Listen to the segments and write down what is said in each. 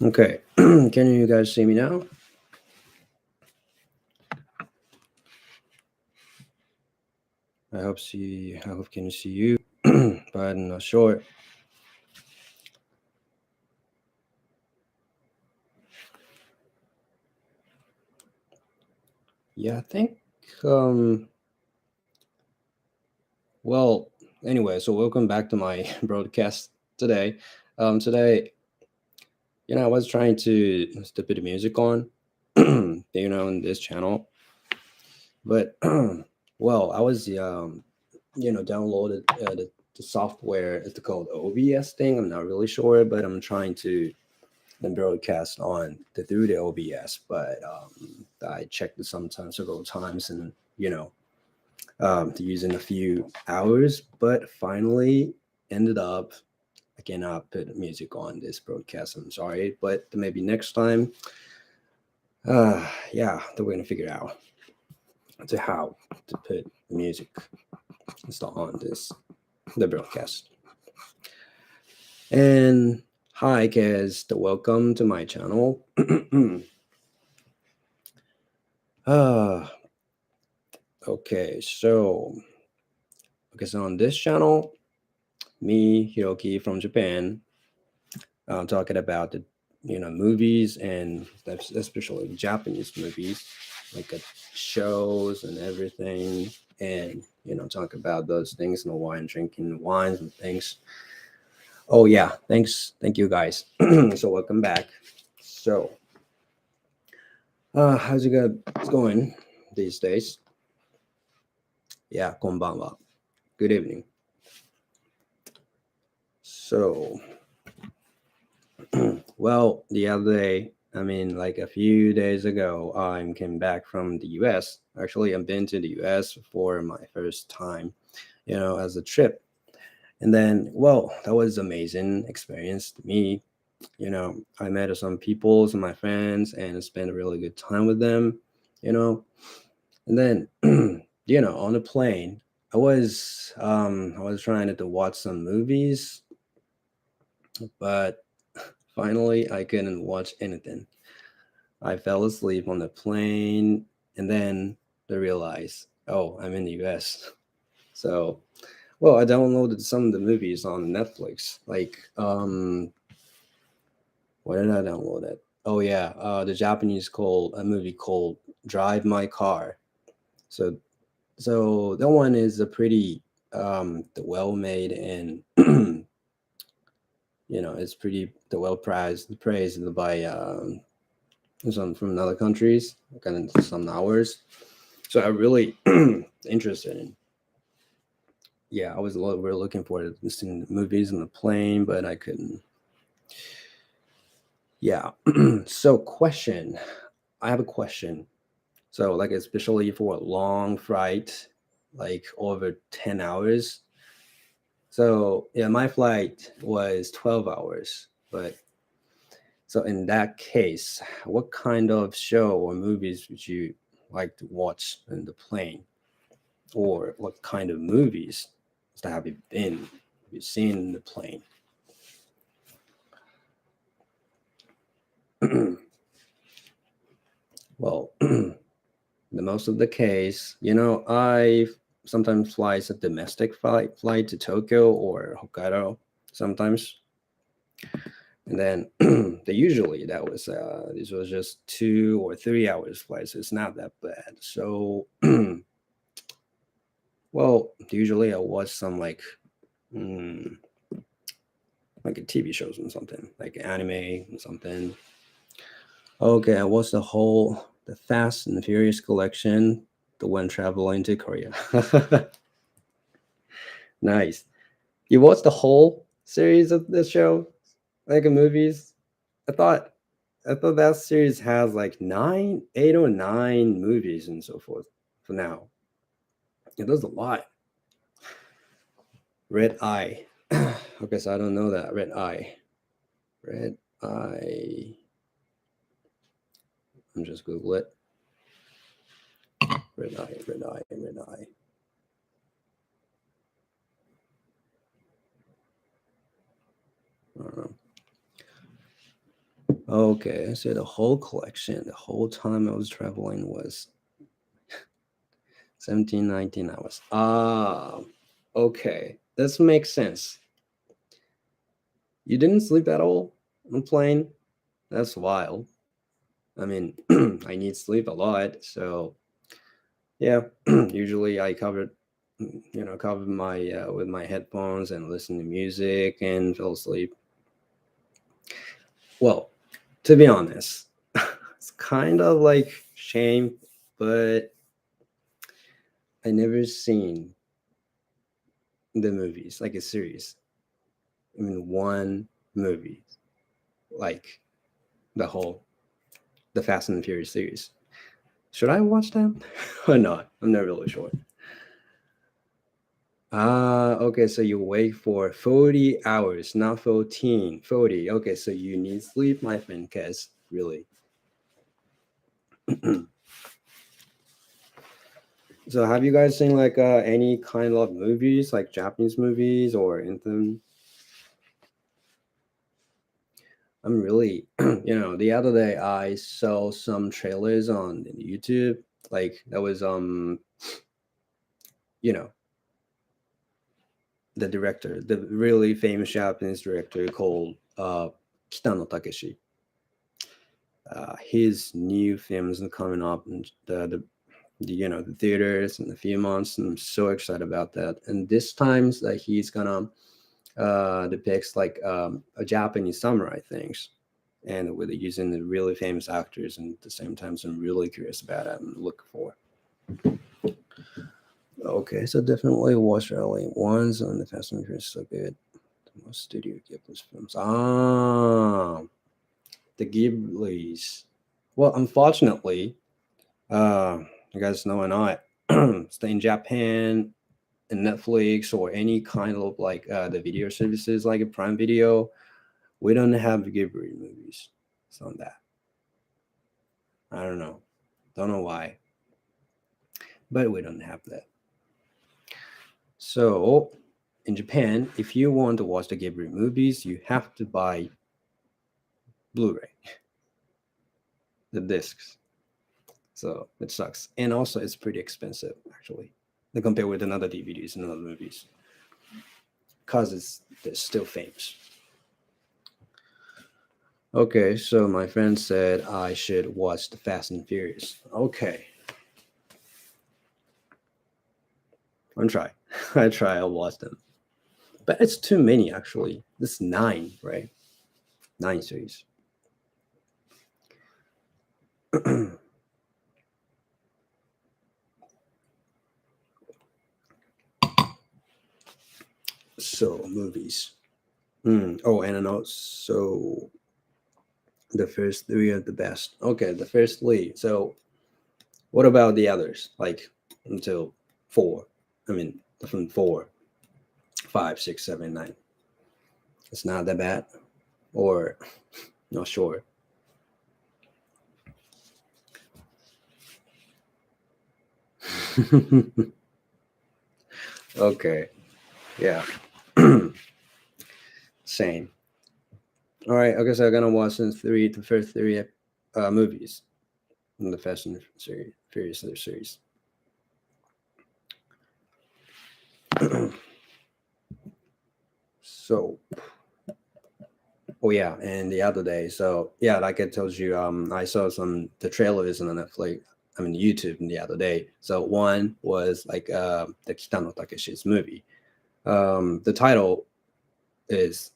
Okay, can you guys see me now? I hope can see you, but I'm not sure. Yeah, I think. Um, well, anyway, so welcome back to my broadcast today. Today, I was trying to put the music on, on this channel, but well, I was downloaded the software. It's called OBS thing. I'm not really sure, but I'm trying to then broadcast on through the OBS. But I checked it sometimes several times, and to use in a few hours. But finally, ended up I cannot put music on this broadcast. I'm sorry, but maybe next time, yeah, that we're gonna figure out to how to put music install on the broadcast. And hi, guys, welcome to my channel. uh, okay, so on this channel, me, Hiroki from Japan, I'm talking about the movies and especially Japanese movies, like shows and everything, and talk about those things and wine, drinking wines and things. Oh yeah, thank you guys. So welcome back. So how's it's going these days? Yeah, konbanwa. Good evening. So, well, the other day, I mean, like a few days ago, I came back from the US. Actually, I've been to the US for my first time, as a trip. And then, well, that was amazing experience to me. I met some people, some of my friends, and spent a really good time with them, you know. And then, on the plane, I was trying to watch some movies, but finally I couldn't watch anything. I fell asleep on the plane, and then I realized, oh, I'm in the US. So, well, I downloaded some of the movies on Netflix. Like, what did I download it? Oh yeah, the Japanese called a movie called Drive My Car. So, so that one is a pretty well made, and it's pretty well praised by some from other countries, kind of some hours. So I really interested in. Yeah, I was really looking forward to seeing movies on the plane, but I couldn't. Yeah. So question. I have a question. So like especially for a long flight, like over 10 hours. So yeah, my flight was 12 hours. But so in that case, what kind of show or movies would you like to watch in the plane? Or what kind of movies have you seen in the plane? Well, the most of the case, I sometimes fly a domestic flight to Tokyo or Hokkaido sometimes. And then they usually that was this was just 2 or 3 hours flight, so it's not that bad. So well, usually I watch some mm, like a TV shows and something, like anime and something. Okay, I watched the Fast and Furious collection, the one traveling to Korea. Nice. You watched the whole series of this show, like movies? I thought I thought that series has like 8 or 9 movies and so forth for now. It does a lot. Red Eye. Okay, so I don't know that. Red Eye. Red Eye. I'm just Google it. Red Eye, Red Eye, Red Eye. I don't know. Okay, so the whole collection, the whole time I was traveling was 17, 19 hours. Okay, this makes sense. You didn't sleep at all on the plane? That's wild. I mean, I need sleep a lot, so yeah. Usually I covered my with my headphones and listen to music and fell asleep. Well, to be honest, it's kind of like shame, but I never seen the movies like a series. I mean, one movie like the Fast and the Furious series. Should I watch them or not? I'm not really sure. Okay, so you wait for 40 hours, not 14, 40. Okay, so you need sleep, my friend, because really. So have you guys seen like any kind of movies, like Japanese movies or anything? I'm really, the other day I saw some trailers on YouTube. Like that was you know, the director, the really famous Japanese director called Kitano Takeshi. His new films are coming up in the theaters in a few months, and I'm so excited about that. And this times that he's gonna depicts like a Japanese samurai things, and with using the really famous actors, and at the same time, so I'm really curious about it. I'm looking for. Okay, so definitely watch early ones on the Fast and Furious. So good. The most Studio Ghibli's films. The Ghibli's. Well, unfortunately, you guys know or not, stay in Japan and Netflix or any kind of like the video services like a Prime Video, we don't have Ghibli movies. It's on that. I don't know. Don't know why, but we don't have that. So in Japan, if you want to watch the Ghibli movies, you have to buy Blu-ray, the discs. So it sucks, and also it's pretty expensive actually, to compare with another DVDs and other movies, cause they're still famous. Okay, so my friend said I should watch the Fast and Furious. Okay, I'll try. I try. I'll watch them, but it's too many actually. It's nine, right? Nine series. So movies. Oh, and then also the first three are the best. Okay, the first three. So what about the others? Like until four. I mean, from four, five, six, seven, nine. It's not that bad, or not sure. Okay, yeah, same. All right, okay, so I'm gonna watch the first three movies in the Fast and Furious series. So, oh yeah, and the other day, so yeah, like I told you, I saw the trailers on Netflix. I mean YouTube the other day. So one was like the Kitano Takeshi's movie. The title is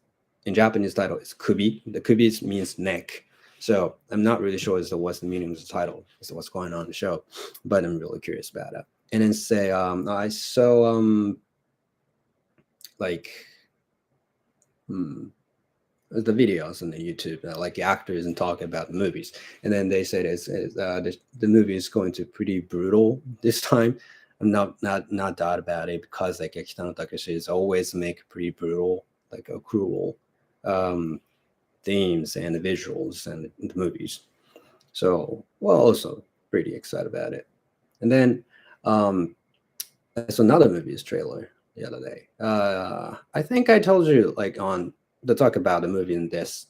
in Japanese title is Kubi. The Kubi means neck. So I'm not really sure as to what's the meaning of the title, as to what's going on in the show, but I'm really curious about it. And then say I saw like hmm, the videos on the YouTube, like the actors and talk about the movies, and then they said the movie is going to pretty brutal this time. I'm not doubt about it because like Kitano Takeshi is always make pretty brutal, like a cruel um, themes and the visuals and the movies. So well, also pretty excited about it. And then I saw another movie's trailer the other day. I think I told you like on the talk about the movie in this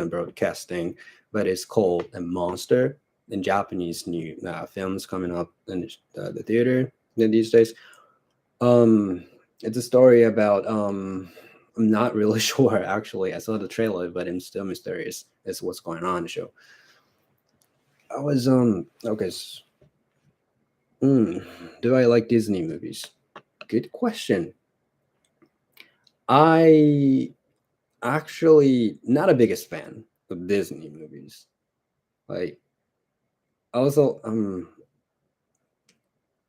broadcasting, but it's called a monster in Japanese new films coming up in the theater these days. Um, it's a story about I'm not really sure actually. I saw the trailer, but I'm still mysterious as what's going on in the show. I was okay. Mm, do I like Disney movies? Good question. I actually not a biggest fan of Disney movies. Like also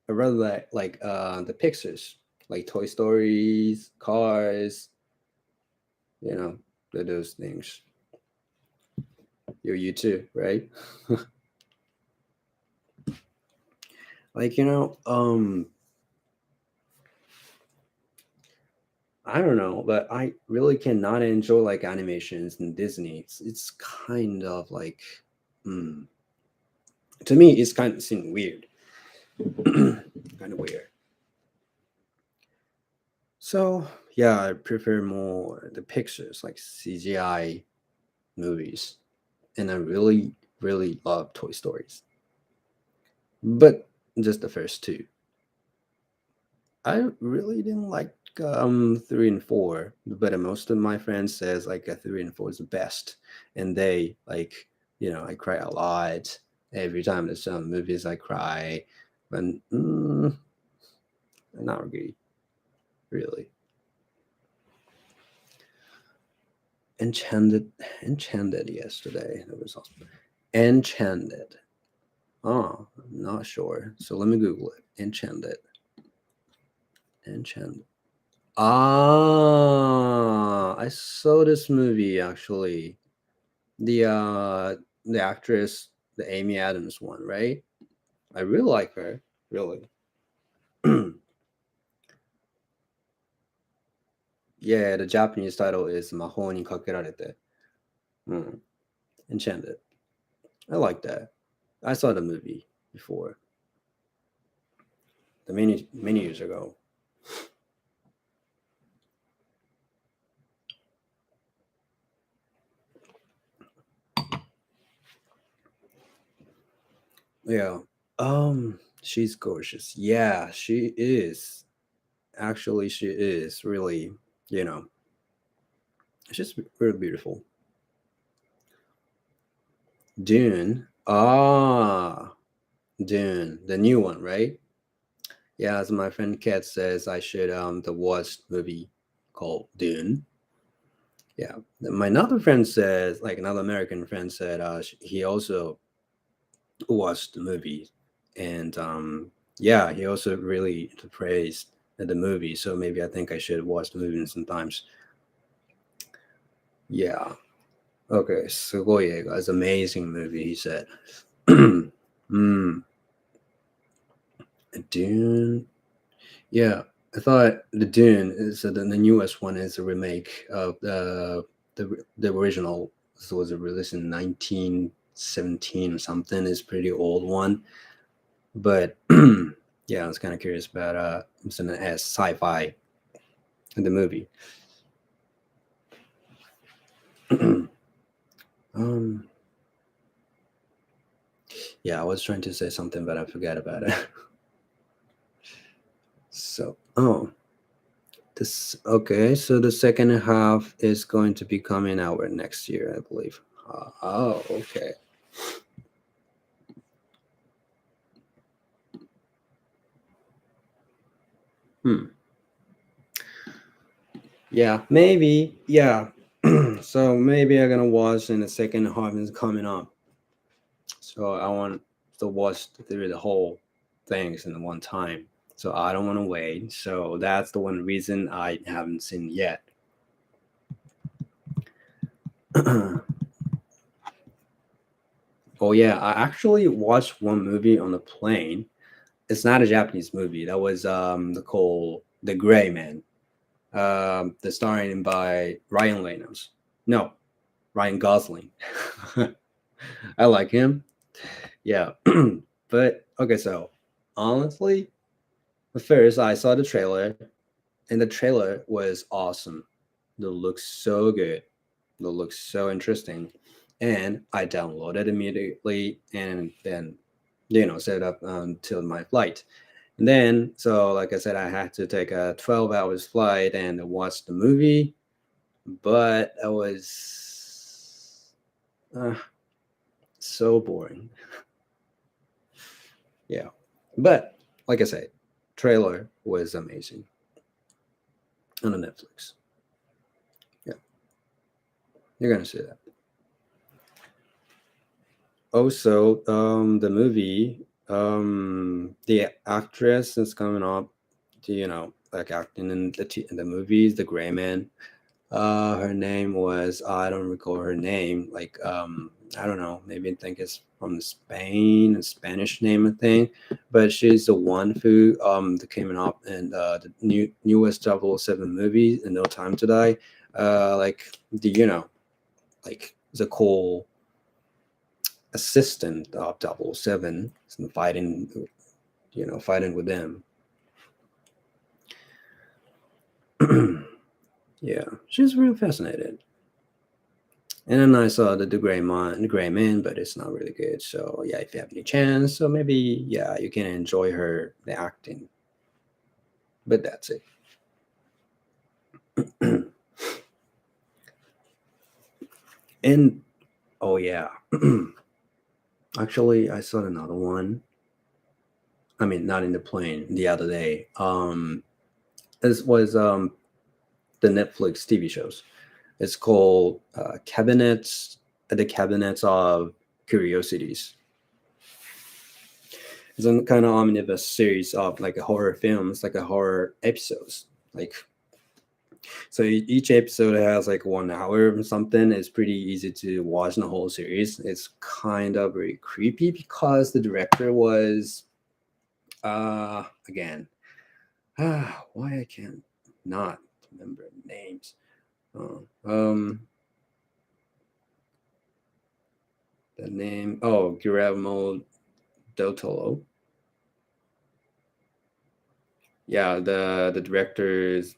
I rather the Pixar's, like Toy Stories, Cars, you know, those things. You too, right? Like, I don't know, but I really cannot enjoy like animations in Disney. It's kind of like, mm, to me, it's kind of seem weird, kind of weird. So yeah, I prefer more the pictures, like CGI movies, and I really, really love Toy Stories, but just the first two. I really didn't like 3 and 4, but most of my friends says like 3 and 4 is the best, and they like I cry a lot every time there's some movies I cry, but not really, really. Enchanted, enchanted yesterday. That was awesome. Enchanted. Oh, I'm not sure. So let me Google it. Enchanted. Enchanted. Ah, I saw this movie actually. The actress, the Amy Adams one, right? I really like her. Really. Yeah, the Japanese title is Mahou ni kakerarete. Mm, Enchanted. I like that. I saw the movie before, the many years ago. Yeah. She's gorgeous. Yeah, she is. Actually, she is really, you know, she's really beautiful. Dune. Ah, Dune, the new one, right? Yeah, as my friend Kat says, I should the watch movie called Dune. Yeah, my another friend says, like another American friend said, he also watched the movie, and yeah, he also really praised the movie. So maybe I think I should watch the movie sometimes. Yeah. Okay. すごい映画. It's an amazing movie. He said. mm, Dune. Yeah, I thought the Dune is the newest one is a remake of the original. So was released in 1917 or something. It's pretty old one, but yeah, I was kind of curious about it's an as sci-fi in the movie. um, yeah, I was trying to say something, but I forgot about it. So, this okay. So the second half is going to be coming out next year, I believe. Oh, okay. Hmm. Yeah, maybe. Yeah. So maybe I'm gonna watch in the second half is coming up. So I want to watch through the whole things in one time. So I don't want to wait. So that's the one reason I haven't seen yet. Oh yeah, I actually watched one movie on the plane. It's not a Japanese movie. That was The Gray Man. The starring by Ryan Reynolds. No, Ryan Gosling. I like him. Yeah. But okay, so honestly, first I saw the trailer and the trailer was awesome. It looks so good. That looks so interesting. And I downloaded immediately and then, set up until my flight. And then, so like I said, I had to take a 12 hours flight and watch the movie, but it was so boring. Yeah. But like I said, trailer was amazing on the Netflix. Yeah. You're going to see that. Also, the movie, the actress is coming up, like acting in the movies, The Gray Man. Her name was, I don't recall her name. Like, I don't know. Maybe I think it's from Spain, a Spanish name, I think. But she's the one who that came up in the newest 007 movie, in No Time to Die. Like the like the cool assistant of 007 and fighting with them. Yeah, she's real fascinated. And then I saw the Gray Man, but it's not really good. So yeah, if you have any chance, so maybe yeah, you can enjoy her the acting. But that's it. And oh yeah, actually I saw another one. I mean, not in the plane the other day. This was the Netflix TV shows. It's called the Cabinets of Curiosities. It's a kind of omnibus series of like a horror films, like a horror episodes. Like so, each episode has like 1 hour or something. It's pretty easy to watch the whole series. It's kind of very creepy because the director was, again, why I can't not remember names. Oh, the name. Oh, Guillermo del Toro. Yeah, the directors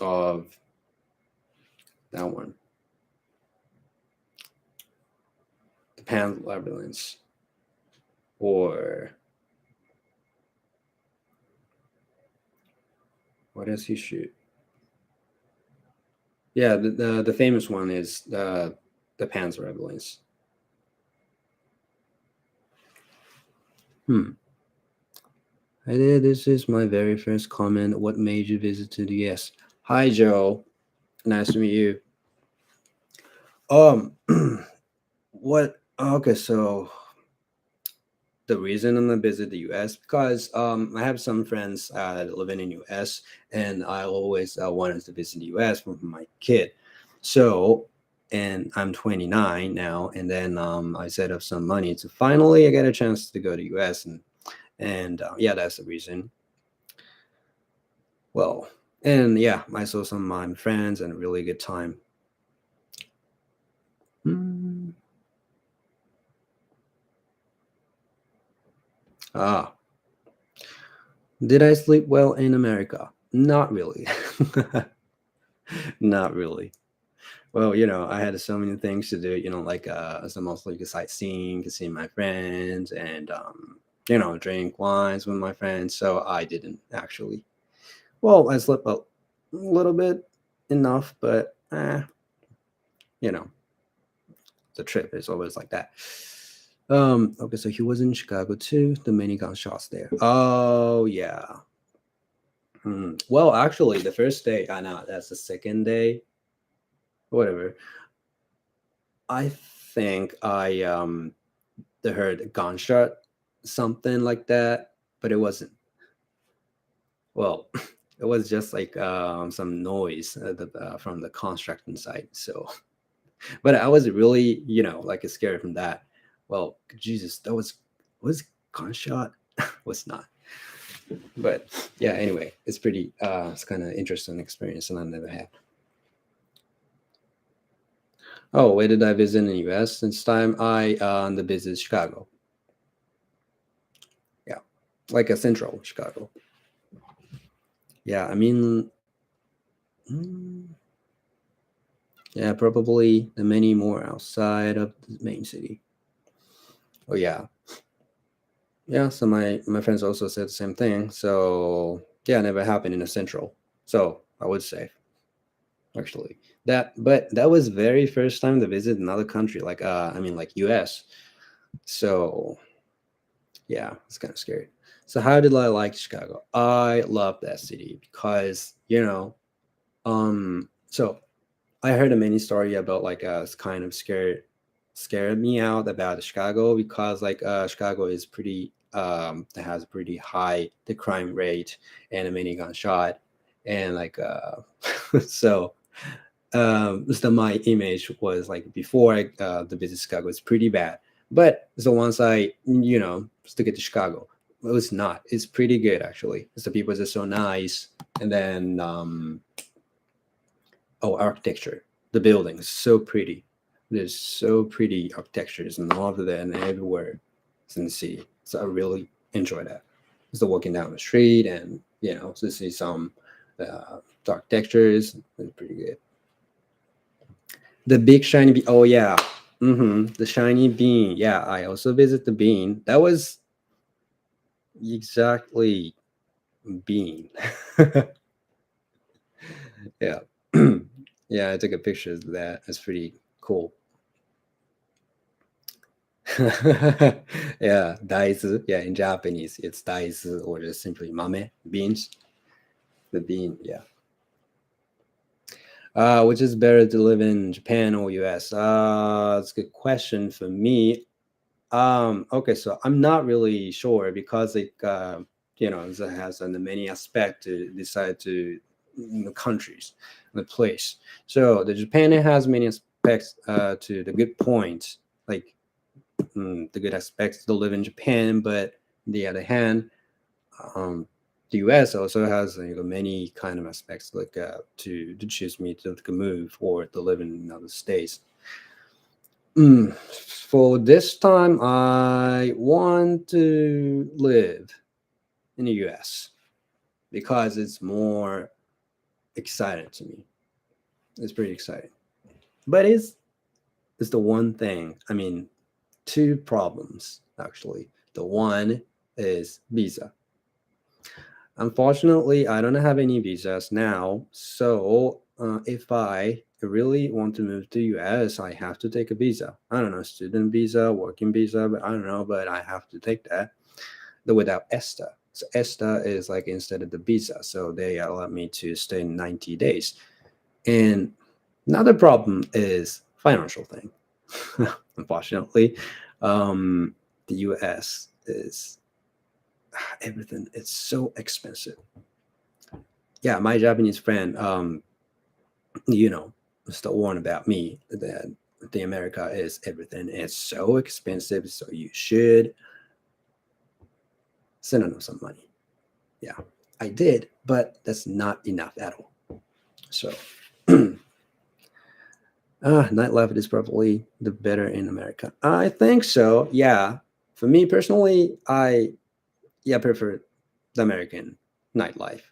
of that one, the Pan Labyrinth, or what does he shoot? Yeah, the famous one is the Pan's Labyrinth. Hmm. Hi there, this is my very first comment. What made you visit to the US? Hi, Joe. Nice to meet you. Um, what? Okay, so the reason I'm gonna visit the US because I have some friends living in US, and I always wanted to visit the US with my kid. So, and I'm 29 now, and then I set up some money to finally I get a chance to go to US, and yeah, that's the reason. Well, and yeah, I saw some of my friends and a really good time. Hmm. Ah, did I sleep well in America? Not really. Not really. Well, I had so many things to do, like some mostly sightseeing, to see my friends and drink wines with my friends. So I didn't actually. Well, I slept a little bit enough, but you know, the trip is always like that. Okay, so he was in Chicago too. The many gunshots there. Oh yeah. Well, actually, the first day, I know that's the second day. Whatever. I think I heard a gunshot, something like that, but it wasn't. Well, it was just like some noise from the construction site. So, but I was really, like scared from that. Well, Jesus, that was gunshot. Was not. But yeah, anyway, it's kind of interesting experience and I never had. Oh, where did I visit in the US? This time I on the visit Chicago. Yeah, like a central Chicago. Yeah, I mean, mm, Yeah, probably the many more outside of the main city. Oh yeah, yeah. So my friends also said the same thing. So yeah, never happened in the central. So I would say actually that, but that was very first time to visit another country, like I mean like U.S. So yeah, it's kind of scary. So how did I like Chicago? I love that city because so I heard a many story about like it's kind of scared me out about Chicago because like Chicago is pretty it has pretty high the crime rate and many gunshot and like so my image was like before the visit Chicago was pretty bad, but so once I to get to Chicago, it was not. It's pretty good actually. The people are so nice, and then oh, architecture, the buildings so pretty. There's so pretty architectures and all of that and everywhere in the city. So I really enjoy that. So walking down the street and to see some architectures, it's pretty good. The big shiny bean. Oh yeah. The shiny bean. Yeah, I also visit the bean. That was exactly bean. Yeah. Yeah, I took a picture of that. That's pretty cool. Yeah, daizu. Yeah, in Japanese, it's daizu or just simply mame, beans. The bean. Yeah. Which is better to live in Japan or US? That's a good question for me. Okay, so I'm not really sure because it has many aspect to decide to countries, the place. So the Japan has many aspects to the good points, like the good aspects to live in Japan, but on the other hand, um, the US also has many kind of aspects like to choose me to move or to live in another states. For this time, I want to live in the US because it's more exciting to me. It's pretty exciting. But it's the one thing. I mean, two problems actually. The one is visa. Unfortunately, I don't have any visas now. So if I really want to move to US, I have to take a visa. I don't know, student visa, working visa, but I don't know, but I have to take that. Without ESTA. So ESTA is like instead of the visa. So they allow me to stay 90 days. And another problem is financial thing. Unfortunately, the US is everything. It's so expensive. Yeah, my Japanese friend, still warned about me that the America is everything. It's so expensive, so you should send them some money. Yeah, I did, but that's not enough at all. So, nightlife is probably the better in America. I think so. Yeah, for me personally, I prefer the American nightlife.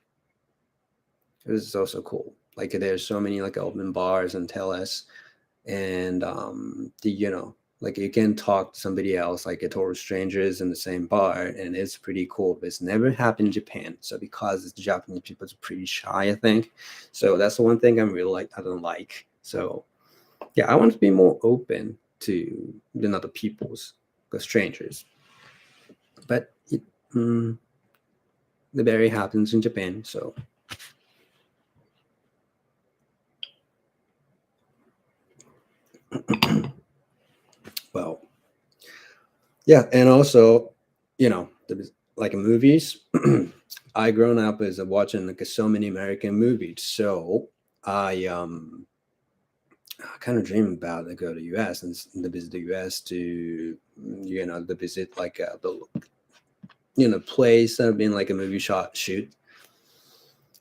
It was also cool. Like there's so many like open bars and tellers, and like you can talk to somebody else like a total strangers in the same bar, and it's pretty cool. But it's never happened in Japan. So because it's Japanese people, it's pretty shy, I think. So that's the one thing I'm really like I don't like. So yeah, I want to be more open to the other people's, the strangers. But the very happens in Japan. So well, yeah, and also, like movies. I grown up as watching like so many American movies, so I kind of dream about to go to US and to visit the US to to visit like the place that have been like a movie shot shoot.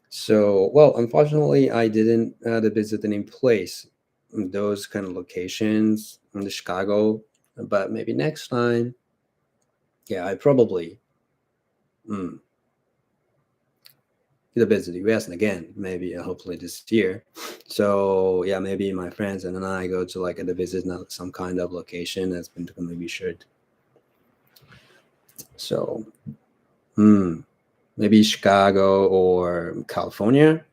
So well, unfortunately, I didn't to visit any place those kind of locations in the Chicago, but maybe next time. Yeah, I probably. Mm, to visit the US, and again, maybe hopefully this year. So yeah, maybe my friends and then I go to like a visit some kind of location that's been to maybe shared. So maybe Chicago or California.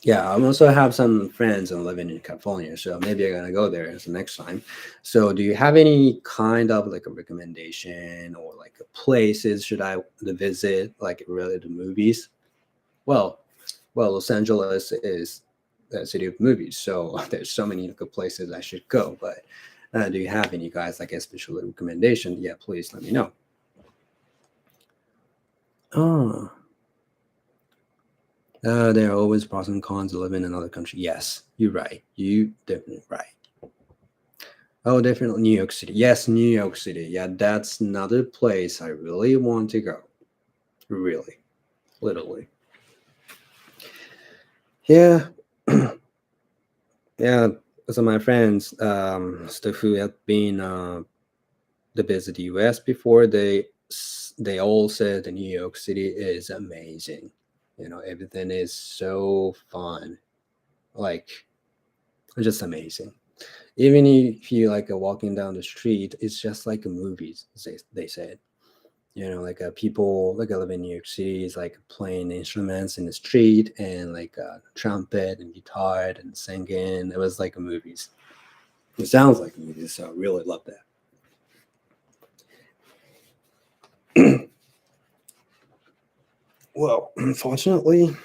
Yeah, I also have some friends and living in California, so maybe I'm gonna go there as the next time. So, do you have any kind of like a recommendation or like a places should I to visit, like related to movies? Well, Los Angeles is a city of movies, so there's so many good places I should go. But do you have any guys like a special recommendation? Yeah, please let me know. Oh, there are always pros and cons of living in another country. Yes, you're right. You definitely right. Oh, definitely New York City. Yes, New York City. Yeah, that's another place I really want to go. Really, literally. Yeah, yeah. So my friends, stuff who have been to visit the U.S. before, they all said the New York City is amazing. Everything is so fun, like just amazing. Even if you like walking down the street, it's just like a movies. They said. Like people like I live in New York City is like playing instruments in the street and like trumpet and guitar and singing. It was like a movies. It sounds like movies, so I really love that. Well, unfortunately,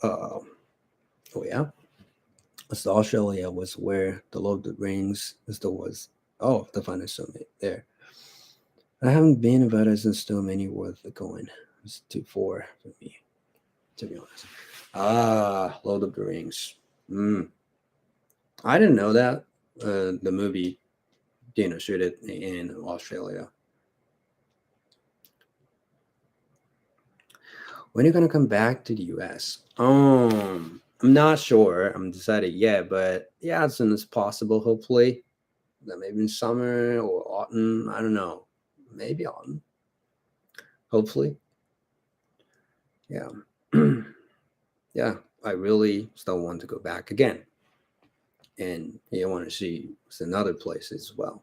uh, oh yeah, so Australia was where the Lord of the Rings still was. Oh, the final summit there. I haven't been, but it's still many worth going. It's too far for me, to be honest. Lord of the Rings. Mm. I didn't know that the movie, shoot it in Australia. When are you gonna come back to the US? I'm not sure. I'm decided yet, but yeah, as soon as possible. Hopefully, that maybe in summer or autumn. I don't know. Maybe autumn. Hopefully, yeah, yeah. I really still want to go back again, and I want to see another place as well.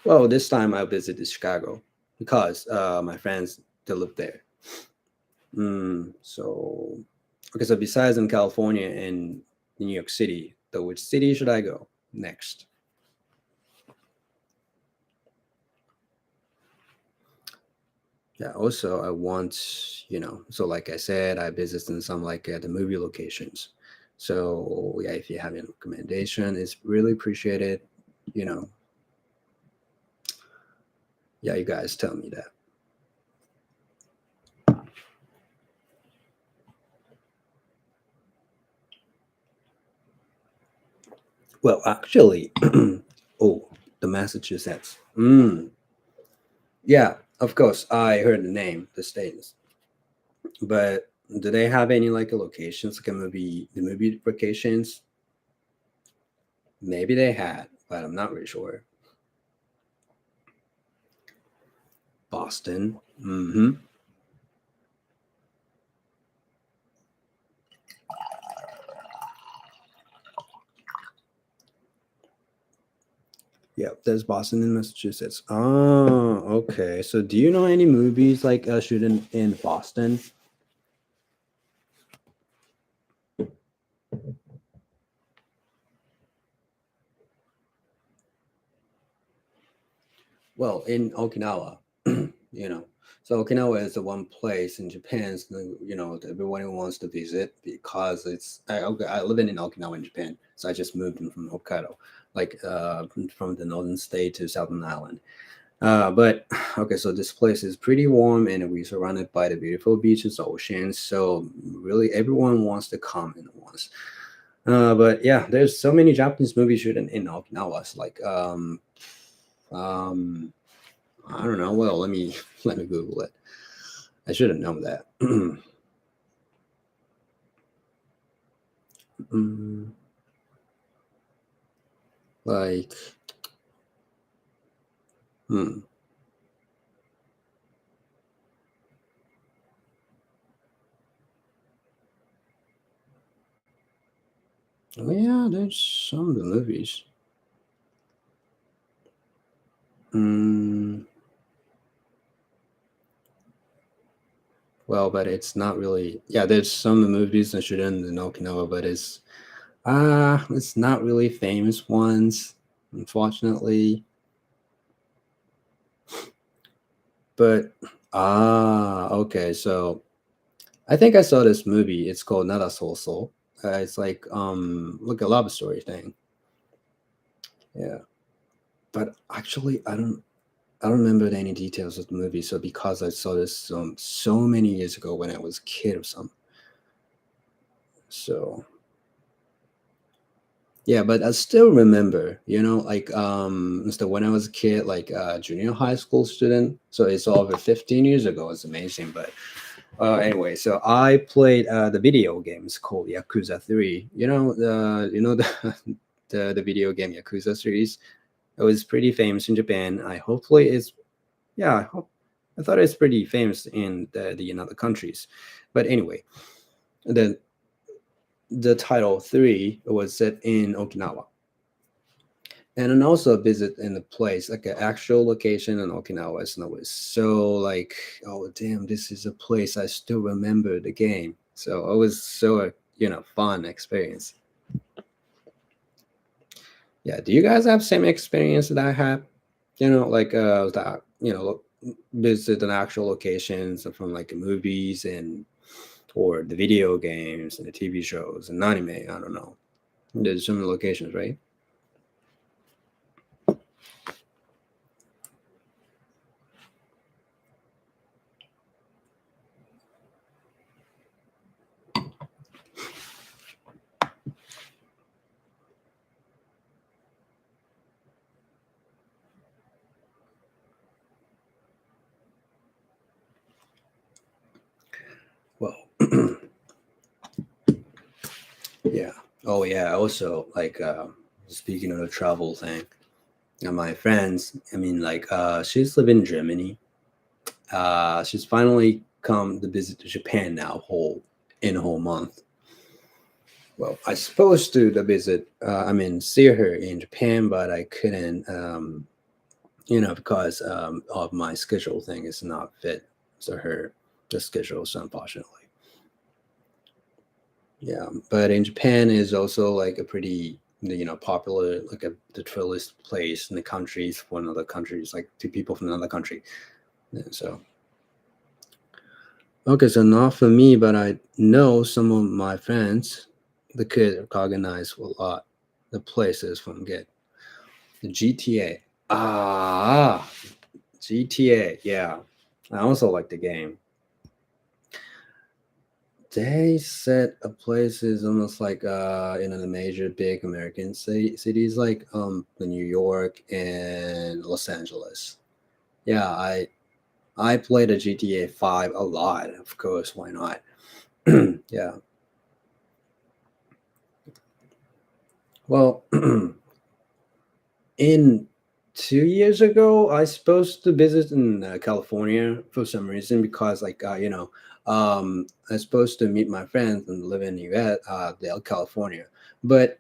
Well, this time I visited Chicago because my friends they live there. So, okay, so besides in California and New York City, though, which city should I go next? Yeah, also, I want, so like I said, I visited some like the movie locations. So, yeah, if you have any recommendation, it's really appreciated. You know, yeah, you guys tell me that. Well, actually, oh, the Massachusetts. Yeah, of course, I heard the name, the state. But do they have any like locations, like a movie, the movie locations? Maybe they had, but I'm not really sure. Boston. Yeah, there's Boston in Massachusetts. Oh, okay. So do you know any movies like shooting in Boston? Well, in Okinawa, you know. So Okinawa is the one place in Japan, so, that everyone wants to visit because I live in Okinawa in Japan, so I just moved in from Hokkaido, like from the northern state to southern island. But okay, so this place is pretty warm and we're surrounded by the beautiful beaches, oceans. So really, everyone wants to come in once. But yeah, there's so many Japanese movies shooting in Okinawa. It's like um, I don't know. Well, let me Google it. I should have known that. Mm, like, hmm. Oh yeah, there's some of the movies. Mm, well, but it's not really. Yeah, there's some movies that should end in Okinawa, but it's not really famous ones, unfortunately. But okay. So I think I saw this movie. It's called Nada Soul Soul. It's like a love story thing. Yeah, but actually, I don't remember any details of the movie. So because I saw this so many years ago when I was a kid or something. So yeah, but I still remember, so when I was a kid, like junior high school student. So it's over 15 years ago. It's amazing. But anyway, so I played the video games called Yakuza 3. The the video game Yakuza series. It was pretty famous in Japan. I hope I thought it's pretty famous in the other countries. But anyway, the the title 3 was set in Okinawa. And then also visit in the place, like an actual location in Okinawa. And it was so like, oh damn, this is a place I still remember the game. So it was so fun experience. Yeah, do you guys have same experience that I have? That visit an actual locations from like movies and or the video games and the TV shows and anime. I don't know. There's some locations, right? Well, yeah. Oh yeah. Also, like speaking of the travel thing, my friends. I mean, like she's living in Germany. She's finally come to visit Japan now, in a whole month. Well, I supposed to visit. I mean, see her in Japan, but I couldn't. Because of my schedule thing is not fit to her the schedule, so unfortunately. Yeah, but in Japan is also like a pretty popular like the tourist place in the countries for another countries like to people from another country. Yeah, so okay, so not for me, but I know some of my friends the could recognize a lot the places from get the GTA. Ah, GTA. Yeah, I also like the game. They set a places almost like in the major big American cities like the New York and Los Angeles. Yeah, I played a GTA 5 a lot, of course, why not? Yeah. Well, in 2 years ago, I supposed to visit in California for some reason because I supposed to meet my friends and live in US, California, but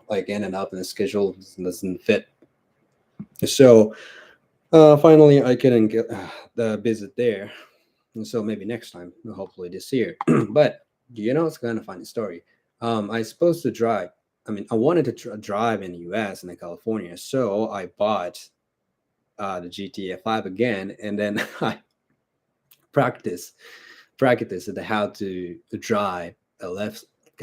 like ended up in the schedule doesn't fit. So finally, I couldn't get the visit there. And so maybe next time, hopefully this year. But it's kind of funny story. I supposed to drive. I mean, I wanted to drive in the U.S. and in California, so I bought the GTA 5 again, and then I practice practice at how to drive a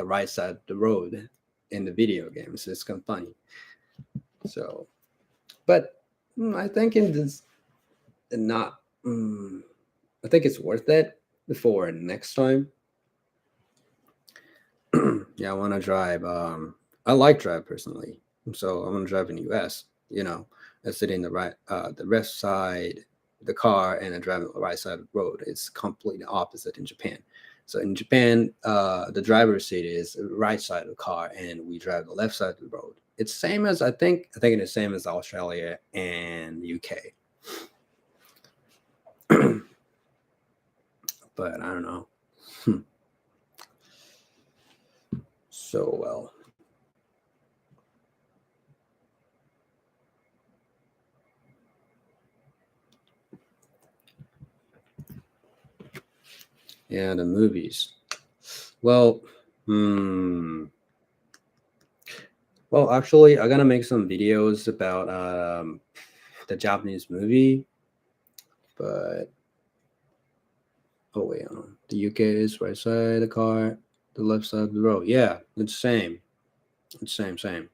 right side of the road in the video game. So it's kind of funny. So, but I think in this not. I think it's worth it for next time. Yeah, I want to drive. I like drive personally, so I want to drive in the U.S. I sit in the left side of the car, and I drive on the right side of the road. It's completely opposite in Japan. So in Japan, the driver's seat is the right side of the car, and we drive the left side of the road. It's same as I think it's the same as Australia and UK. But I don't know. So well. Yeah, the movies. Well, hmm. Well, actually, I'm gonna make some videos about the Japanese movie, but oh wait, the UK is right side of the car, the left side of the road. Yeah, it's same. It's same.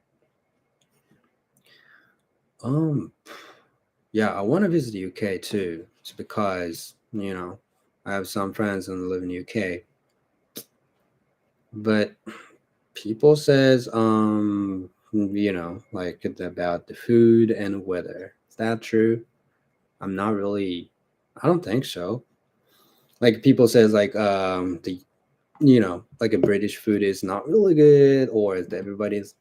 Um, yeah, I want to visit the UK too. It's because I have some friends who live in the UK, but people says like about the food and weather. Is that true? I'm not really. I don't think so. Like people says like the like a British food is not really good, or is that everybody's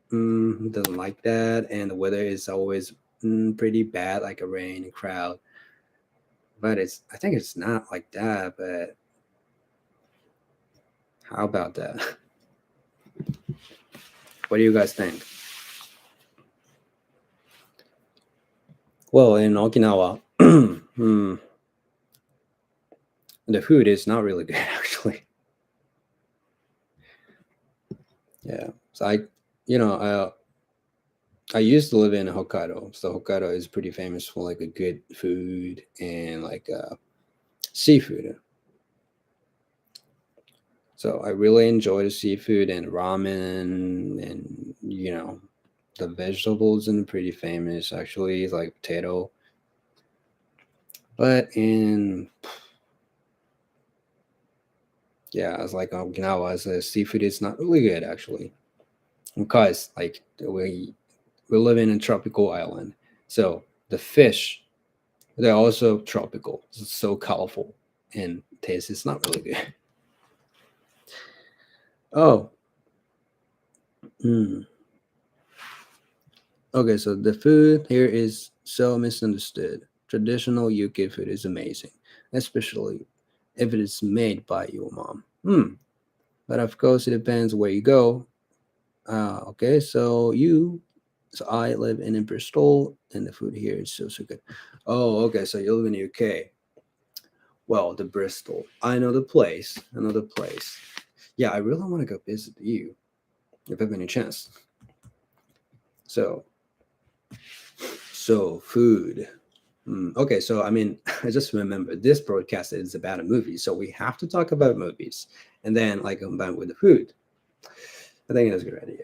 doesn't like that, and the weather is always pretty bad, like a rain and crowd. But I think it's not like that. But how about that? What do you guys think? Well, in Okinawa, the food is not really good actually. Yeah. So you know, I used to live in Hokkaido. So Hokkaido is pretty famous for like a good food and like seafood. So I really enjoy the seafood and ramen and the vegetables and pretty famous actually like potato. But in yeah, it's like Okinawa as a seafood is not really good actually because like we live in a tropical island, so the fish they're also tropical. It's so colorful and taste is not really good. Oh, mm. Okay. So the food here is so misunderstood. Traditional UK food is amazing, especially if it is made by your mom. But of course, it depends where you go. Okay, so I live in Bristol, and the food here is so good. Oh, okay, so you live in the UK. Well, the Bristol. I know the place. I know the place. Yeah, I really want to go visit you if I have any chance. So, so food. Okay, so I mean, I just remember this broadcast is about a movie, so we have to talk about movies, and then like combine with the food. I think that's a good idea.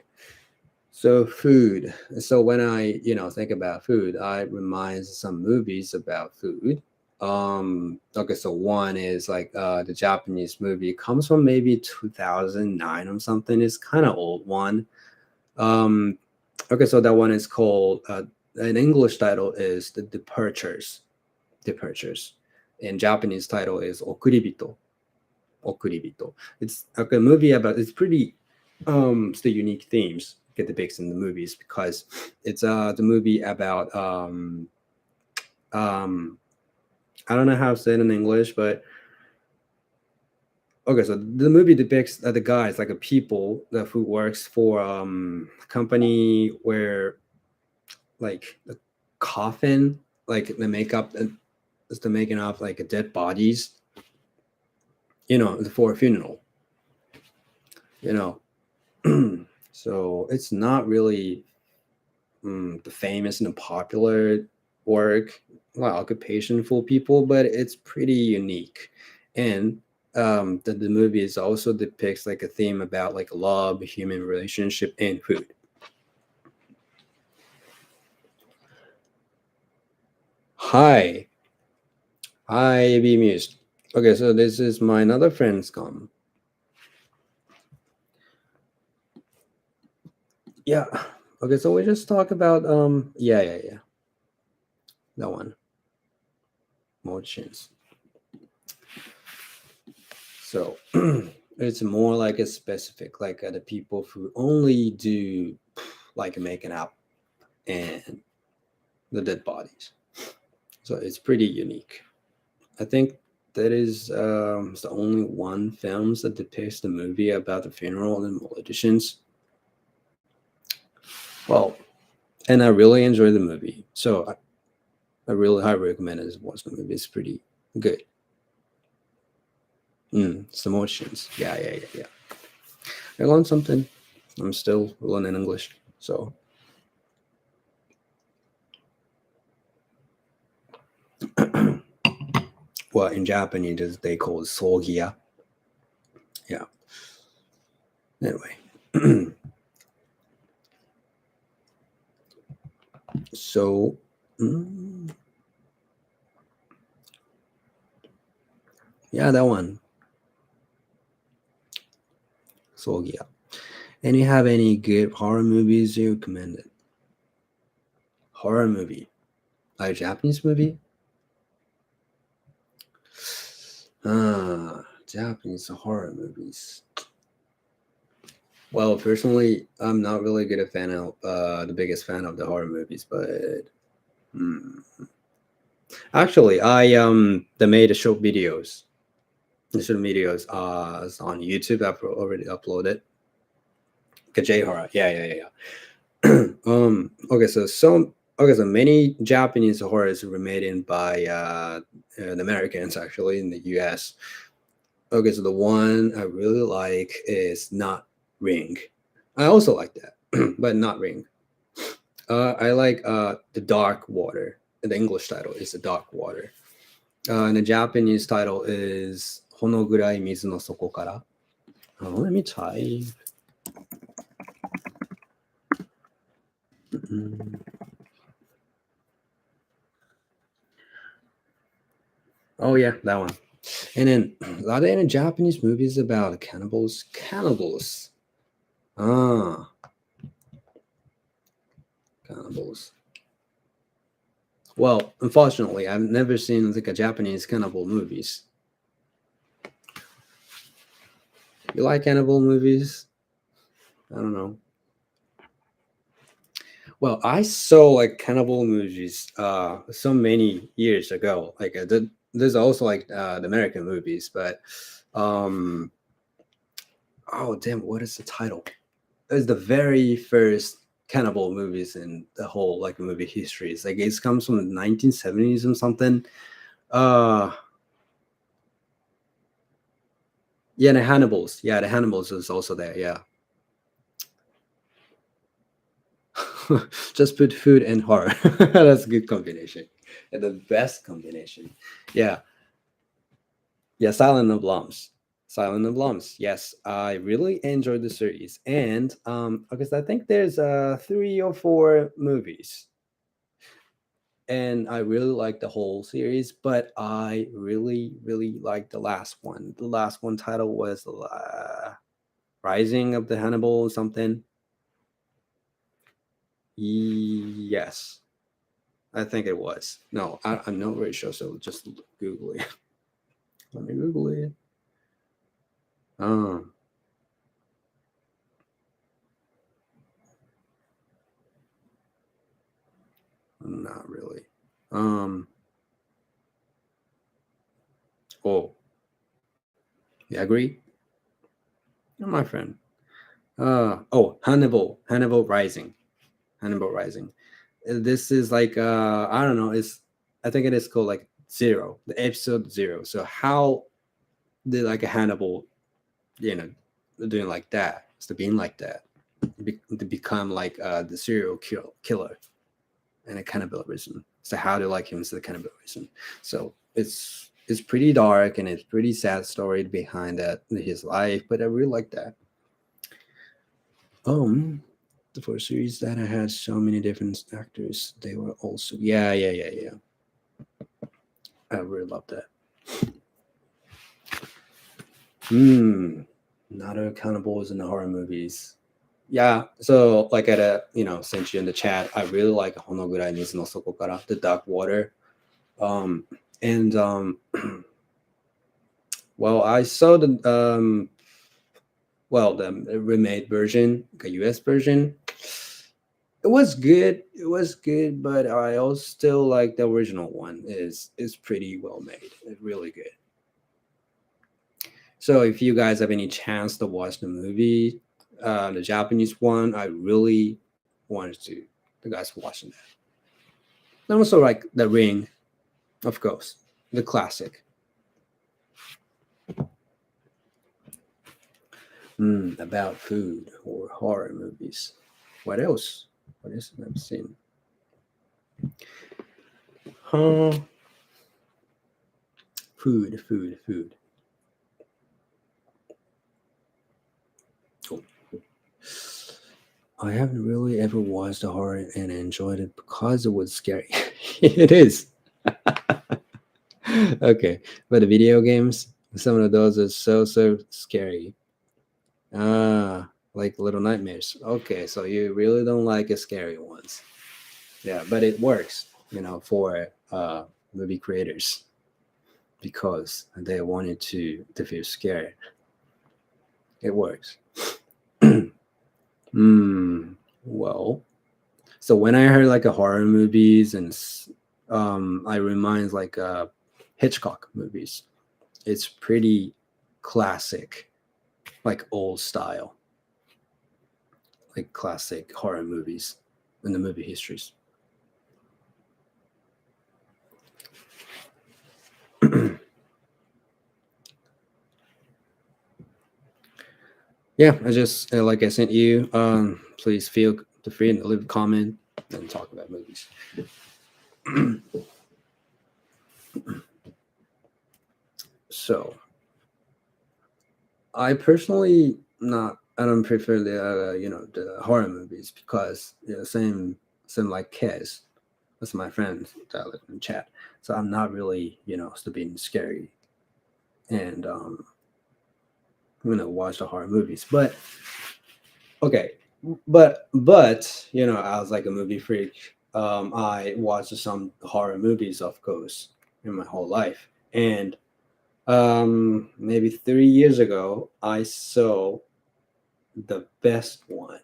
So food. So when I, think about food, I reminds some movies about food. Okay, so one is like the Japanese movie. It comes from maybe 2009 or something. It's kind of old one. Um, okay, so that one is called an English title is The Departures. Departures. And Japanese title is Okuribito. Okuribito. It's like a movie about it's pretty it's the unique themes get depicted in the movies because it's the movie about um I don't know how to say it in English, but okay, so the movie depicts the guys like a people that who works for a company where like the coffin, like the makeup and is the making of like dead bodies, for a funeral, you know. So it's not really the famous and the popular work, well, occupation for people, but it's pretty unique. And the movie is also depicts like a theme about like love, human relationship, and food. Hi, hi, be amused. Okay, so this is my another friend's gone. Yeah. Okay, so we just talk about yeah, that one motions. So it's more like a specific, like the people who only do like making out and the dead bodies. So it's pretty unique. I think that is the only one films that depicts the movie about the funeral and politicians. Well, and I really enjoy the movie, so I really highly recommend it. Watch the movie; it's pretty good. Emotions. Yeah, yeah, yeah, yeah. I learned something. I'm still learning English. So, well, in Japanese, they call it sogia. Yeah. Anyway. So, yeah, that one. Sogia. And you have any good horror movies you recommended? Horror movie. Like a Japanese movie? Japanese horror movies. Well, personally, I'm not really good a fan of the biggest fan of the horror movies, but hmm. Actually, I they made a short videos. The short videos is on YouTube. I've already uploaded. J horror. Yeah, yeah, yeah, yeah. Okay, so many Japanese horrors were made in by the Americans actually in the US. Okay, so the one I really like is Not Ring. I also like that, but Not Ring. I like The Dark Water. The English title is The Dark Water. And the Japanese title is Honogurai Mizu no Soko Kara. Let me type. Mm. Oh yeah, that one. And then a lot of any Japanese movies about cannibals. Cannibals. Ah, cannibals. Well, unfortunately, I've never seen like a Japanese cannibal movies. You like cannibal movies? I don't know. Well, I saw like cannibal movies so many years ago. Like there's also like the American movies, but um oh damn, what is the title? It's the very first cannibal movies in the whole like movie history. It's like it comes from the 1970s or something. Uh yeah, the Hannibals. Yeah, the Hannibals is also there. Yeah. Just put food and horror. That's a good combination. And the best combination. Yeah. Yeah, Silent of Lambs. Silent of Lambs. Yes, I really enjoyed the series. And because I think there's 3 or 4 movies. And I really like the whole series, but I really, really like the last one. The last one title was Rising of the Hannibal or something. Yes, I think it was. No, I'm not very sure. So just Google it. Let me Google it. Um, not really. Um, oh, you agree? Oh, my friend. Hannibal Rising. Hannibal Rising. This is like I don't know. It's I think it is called like Zero, the episode Zero. So how did like a Hannibal, you know, doing like that, to being like that, to become like the killer and a cannibalism. So how do you like him to the cannibalism? So it's pretty dark and it's pretty sad story behind that his life, but I really like that. The first series that I had so many different actors. They were also yeah. I really love that. Not accountable in the horror movies. Yeah, so like at a sent you in the chat. I really like Honogurai Mizu no Soko Kara, the Dark Water. Um, and well, I saw the remade version, the US version. It was good. It was good, but I also still like the original one. Is pretty well made. It's really good. So if you guys have any chance to watch the movie, the Japanese one, I really wanted to the guys watching that. And also like The Ring, of course, the classic. About food or horror movies. What else? What else have I seen? Huh? Food. Oh, I haven't really ever watched a horror and enjoyed it because it was scary. It is. Okay, but the video games, some of those are so scary. Like Little Nightmares. Okay, so you really don't like the scary ones. Yeah, but it works, for movie creators because they wanted to feel scared. It works. Well, so when I heard like a horror movies and I reminds like Hitchcock movies. It's pretty classic, like old style, like classic horror movies in the movie histories. Yeah, I just like I sent you. Please feel free to leave a comment and talk about movies. So I personally not. I don't prefer the horror movies because same like Kez. That's my friend that live in chat. So I'm not really still being scary and watch the horror movies. But okay, but I was like a movie freak. I watched some horror movies, of course, in my whole life, and maybe 3 years ago, I saw the best one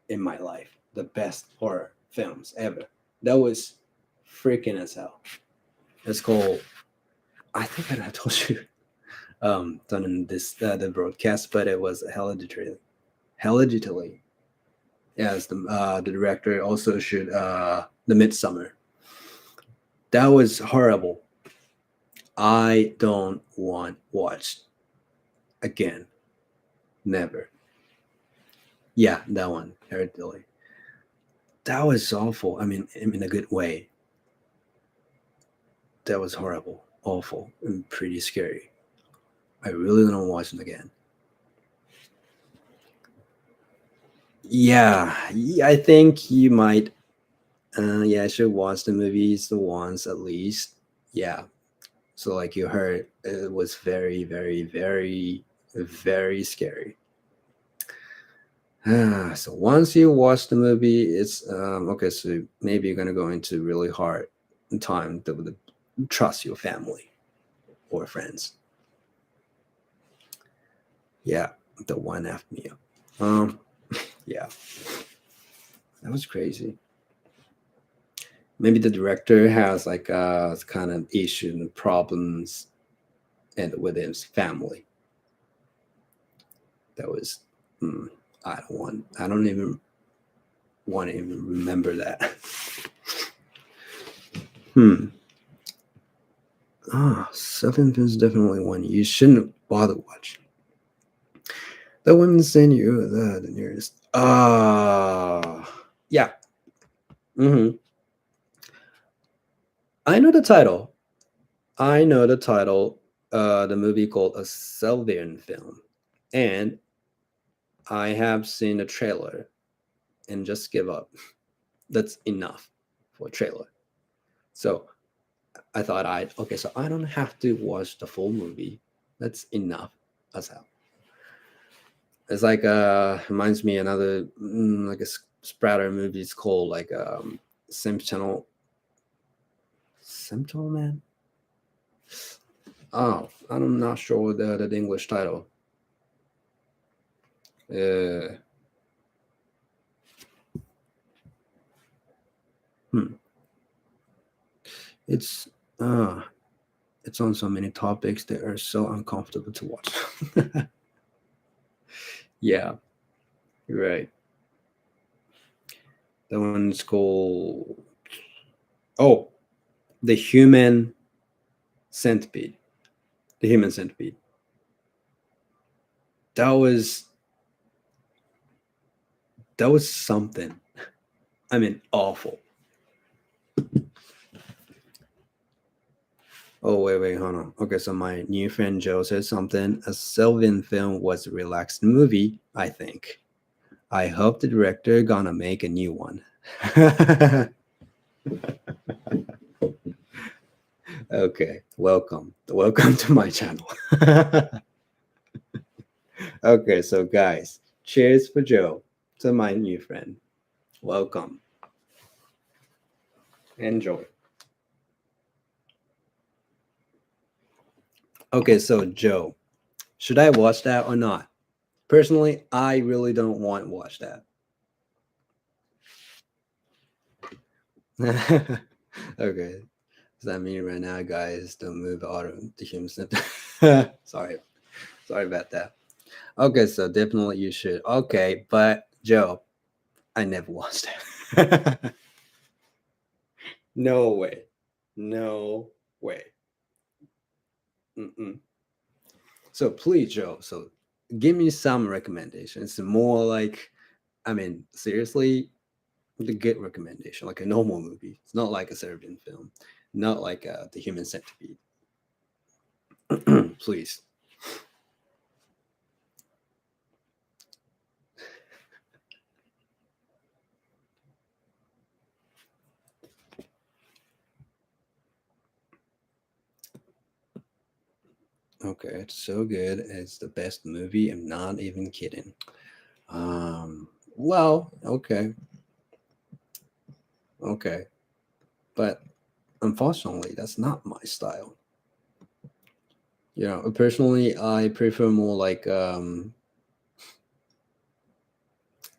in my life, the best horror films ever. That was freaking as hell. It's called. I think I told you done in this the broadcast, but it was Hereditary. Hereditary. Yes, the director also should the Midsummer. That was horrible. I don't want watch again. Never. Yeah, that one. Hereditary. That was awful. I mean, in a good way. That was horrible, awful, and pretty scary. I really don't watch it again. Yeah, I think you might. Yeah, I should watch the movies the once at least. Yeah. So like you heard, it was very scary. So once you watch the movie, it's okay. So maybe you're gonna go into really hard time to trust your family or friends. Yeah, the one after me. Yeah, that was crazy. Maybe the director has like kind of issue and problems and with his family. That was I don't even want to even remember that. Hmm. Seven is definitely one you shouldn't bother watching. The women send you the nearest. Yeah. hmm I know the title. I know the title. The movie called A Sylvian Film, and I have seen the trailer and just give up. That's enough for a trailer. So I thought okay, so I don't have to watch the full movie. That's enough as hell. It's like reminds me another like a Spratter movie. It's called like Symptom Symptom Man. Oh, I'm not sure the English title. Uh, hmm. It's uh it's on so many topics that are so uncomfortable to watch. Yeah, you're right. That one's called oh, the human centipede. The human centipede. That was That was something. I mean, awful. Oh, wait, hold on. Okay, so my new friend Joe said something. A Sylvan film was a relaxed movie, I think. I hope the director gonna make a new one. Okay, welcome. Welcome to my channel. Okay, so guys, cheers for Joe, to my new friend. Welcome. Enjoy. Okay, so Joe, should I watch that or not? Personally, I really don't want to watch that. Okay. Does that mean right now, guys, don't move out of the human center? Sorry. Sorry about that. Okay, so definitely you should. Okay, but Joe, I never watched it. No way. No way. Mm-mm. So please, Joe, so give me some recommendations. More like, I mean, seriously, the good recommendation, like a normal movie. It's not like a Serbian film, not like The Human Centipede. Please. Okay, it's so good. It's the best movie. I'm not even kidding. Well, okay, okay, but unfortunately, that's not my style. You know, personally, I prefer more like,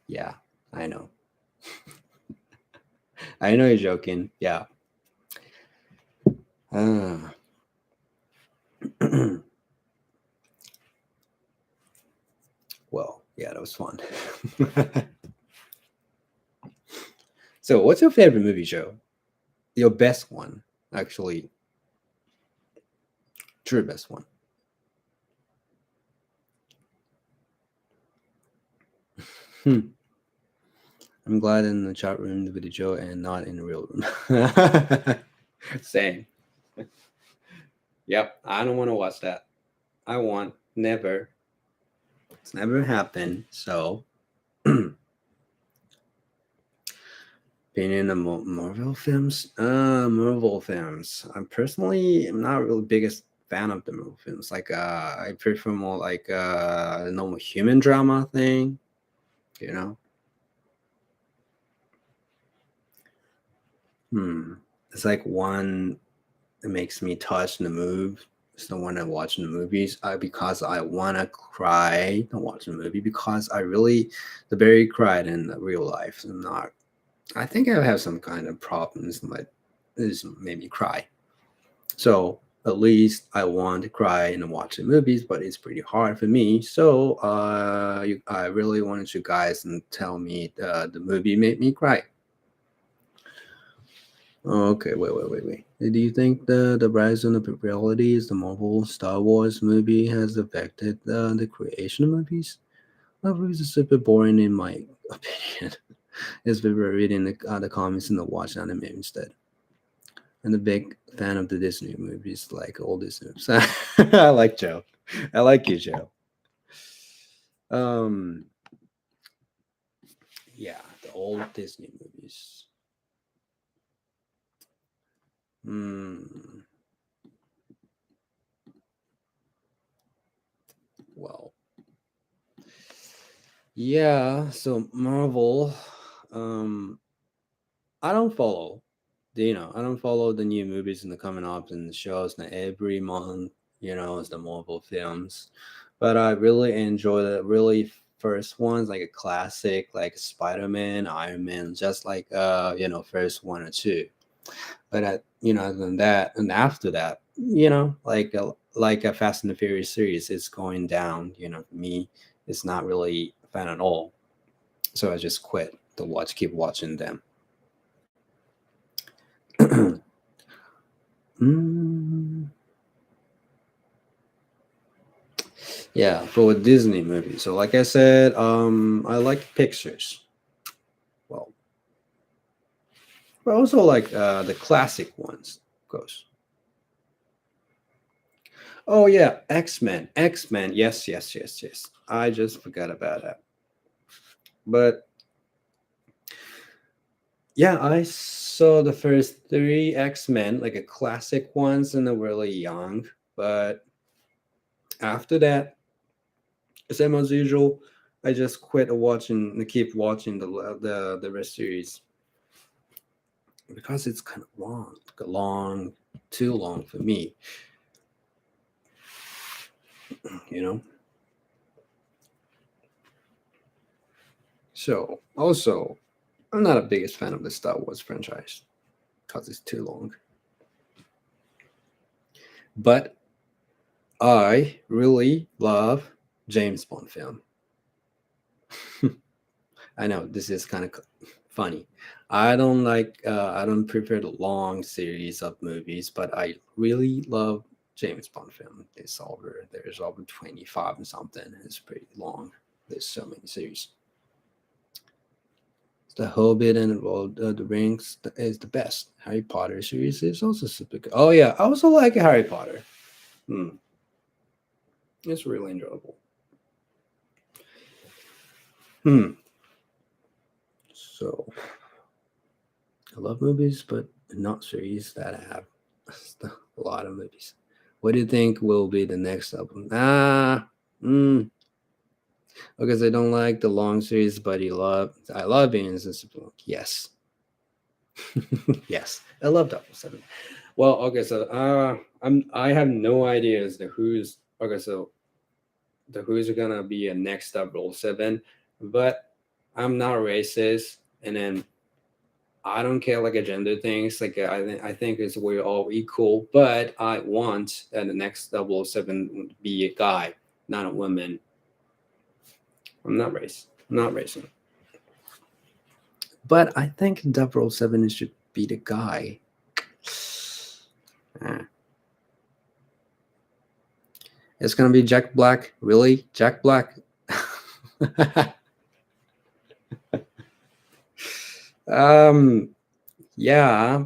yeah, I know, I know you're joking. Yeah. Ah. Well, yeah, that was fun. So, what's your favorite movie, Joe? Your best one, actually, true best one. Hmm. I'm glad in the chat room with Joe and not in the real room. Same. Yep, I don't want to watch that. I want never. It's never happened. So, opinion of Marvel films. Marvel films. I'm personally, I'm not really biggest fan of the Marvel films. Like, I prefer more like normal human drama thing. You know. Hmm. It's like one that makes me touch the move. It's the one I watch in the movies. Because I wanna cry to watch the movie because I really the very cried in the real life. I'm not. I think I have some kind of problems that this made me cry. So at least I want to cry and watch the movies, but it's pretty hard for me. So I really wanted you guys and tell me the movie made me cry. Okay, wait. Do you think the rise in the popularities, the Marvel Star Wars movie has affected the creation of movies? Movies are super boring in my opinion. It's better reading the comics and the watch anime instead. And a big fan of the Disney movies, like all Disney movies. I like Joe. I like you, Joe. Um, yeah, the old Disney movies. Hmm. Well, yeah. So Marvel. Um, I don't follow. I don't follow the new movies and the coming up and the shows and every month. It's the Marvel films, but I really enjoy the really first ones, like a classic, like Spider-Man, Iron Man, just like first one or two. But other than that, and after that, like a Fast and the Furious series is going down. For me, it's not really a fan at all. So I just quit to keep watching them. Mm, yeah, for a Disney movie. So like I said, I like pictures. but also like the classic ones, of course. Oh yeah, X-Men. X-Men. Yes, yes, yes, yes. I just forgot about that. But yeah, I saw the first three X-Men, like a classic ones, and they were really young. But after that, same as usual, I just quit watching, keep watching the rest series because it's kind of long, long, too long for me. You know. So also, I'm not a biggest fan of the Star Wars franchise because it's too long. But I really love James Bond film. I know this is kind of funny. I don't prefer the long series of movies, but I really love James Bond film. There's over 25 and something. It's pretty long. There's so many series. The Hobbit and Lord of the Rings is the best. Harry Potter series is also super good. Oh yeah, I also like Harry Potter. Hmm. It's really enjoyable. Hmm. So I love movies, but not series that have a lot of movies. What do you think will be the next album? Because I don't like the long series, but I love being in Super. Yes, yes, I love Double Seven. Well, okay, so I have no idea as to who's okay. So the who's gonna be a next Double Seven, but I'm not racist, and then I don't care like a gender things. Like I think it's we're all equal, but I want that the next 007 would be a guy, not a woman. I'm not race. I'm not racing. But I think 007 should be the guy. Uh, it's gonna be Jack Black. Really? Jack Black? um yeah.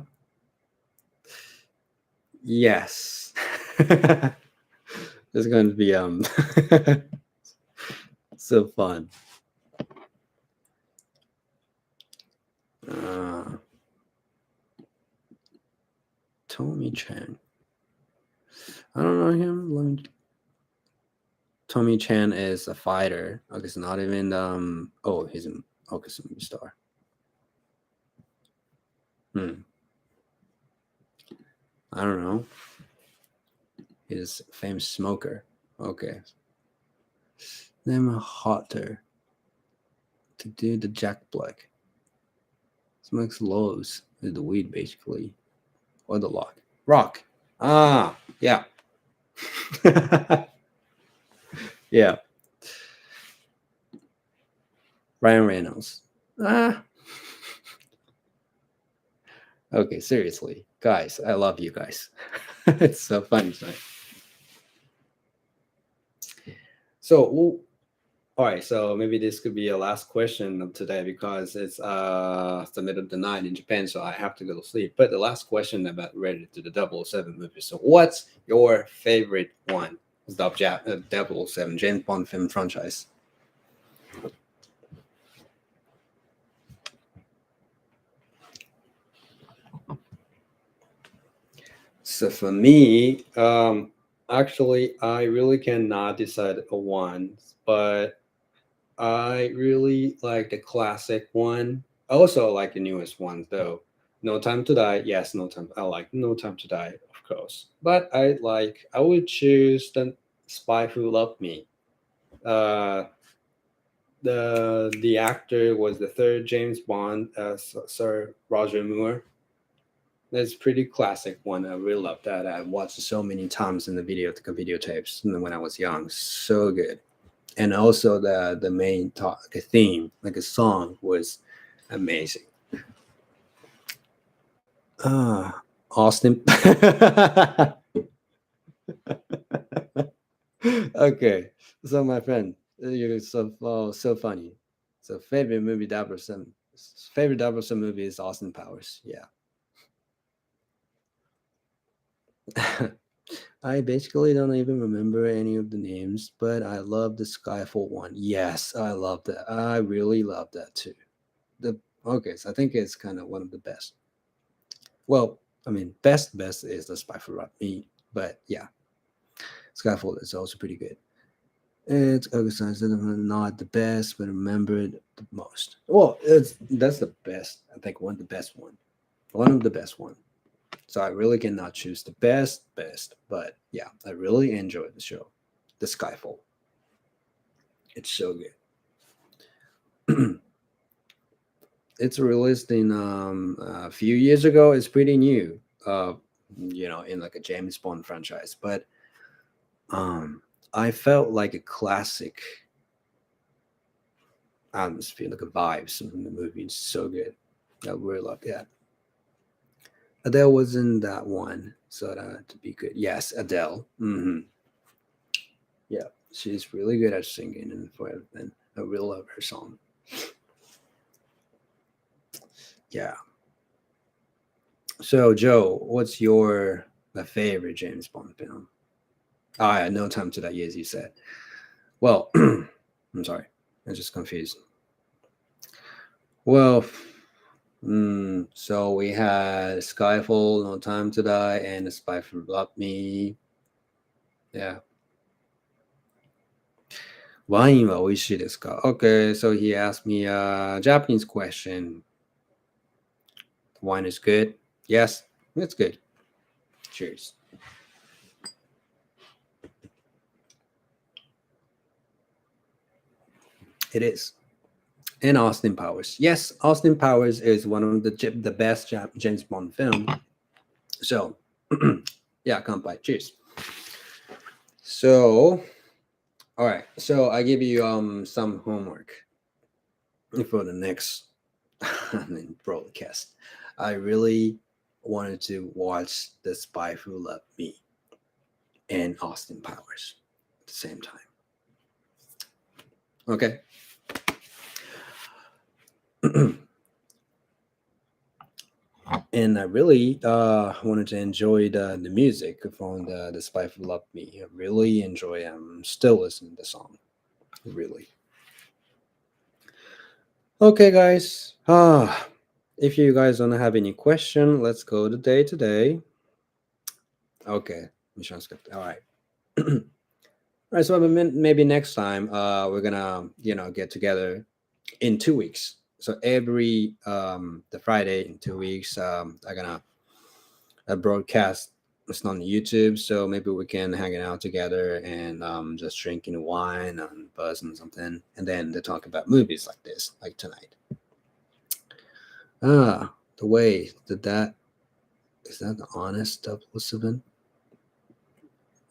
Yes. It's going to be so fun. Uh, Tommy Chan. I don't know him. Tommy Chan is a fighter. Okay, it's not even oh he's a okay, he's a movie star. Hmm. I don't know. He's a famous smoker. Okay. Name a hotter to do the Jack Black. Smokes lows is the weed basically. Or the lock. Rock. Ah, yeah. Yeah. Ryan Reynolds. Ah. Okay, seriously. Guys, I love you guys. It's so funny tonight. So, all right, so maybe this could be a last question of today because it's the middle of the night in Japan, so I have to go to sleep. But the last question about related to the 007 movie. So, what's your favorite one? The 007 James Bond film franchise. So for me, actually, I really cannot decide on one, but I really like the classic one. I also like the newest one though. No Time to Die. Yes, No Time. I like No Time to Die, of course. But I would choose the Spy Who Loved Me. Uh, the actor was the third James Bond, Sir Roger Moore. That's pretty classic one. I really love that. I watched it so many times in the videotapes when I was young. So good. And also the main talk, a theme, like a song, was amazing. Austin. Okay, so my friend, you're so funny. So favorite movie 007. Favorite 007 movie is Austin Powers. Yeah. I basically don't even remember any of the names, but I love the Skyfall one. Yes, I love that. I really love that too. The Okay, so I think it's kind of one of the best. Well, I mean, best is the Spy for Me, but yeah, Skyfall is also pretty good. It's organized not the best, but remembered the most. Well, that's the best. I think one of the best one. So I really cannot choose the best, but yeah, I really enjoyed the show, the Skyfall. It's so good. It's released in a few years ago. It's pretty new, in like a James Bond franchise, but um, I felt like a classic atmosphere, like a vibes in the movie. It's so good. I really love that. Adele was in that one, so that had to be good. Yes, Adele. Yeah, she's really good at singing and for everything. I really love her song. Yeah. So, Joe, what's your favorite James Bond film? Ah, yeah, No Time to Die, as you said. Well, I'm sorry, I'm just confused. Well, so we had Skyfall, No Time to Die, and The Spy Who Loved Me. Yeah. Wine wa oishii desu ka? Okay, so he asked me a Japanese question. Wine is good. Yes, it's good. Cheers. It is. And Austin Powers. Yes, Austin Powers is one of the best James Bond film. So, yeah, kanpai. Cheers. So, all right. So I give you some homework for the next broadcast. I really wanted to watch The Spy Who Loved Me and Austin Powers at the same time. Okay. And I really wanted to enjoy the music from the Spy Who Loved Me. I really enjoy. I'm still listening to the song. Really. Okay, guys. If you guys don't have any question, let's go to day today. Okay, mission script. All right. All right. So maybe next time, we're gonna get together in 2 weeks. So every the Friday in 2 weeks, I'm gonna broadcast it's on YouTube. So maybe we can hang out together and just drinking wine and buzz and something, and then they talk about movies like this, like tonight. The way did that is that the honest 007?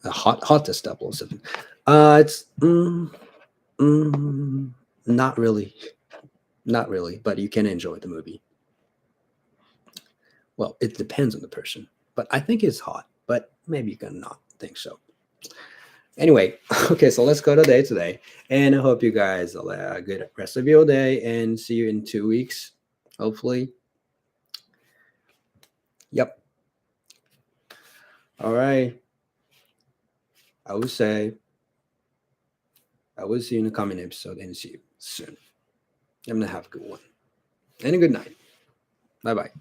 The hottest 007. It's mm, not really, not really, but you can enjoy the movie. Well, it depends on the person, but I think it's hot, but maybe you can not think so. Anyway, okay, so let's go today, and I hope you guys will have a good rest of your day, and see you in 2 weeks, hopefully. Yep. All right. I would say I will see you in the coming episode and see you soon. I'm gonna have a good one and a good night. Bye bye.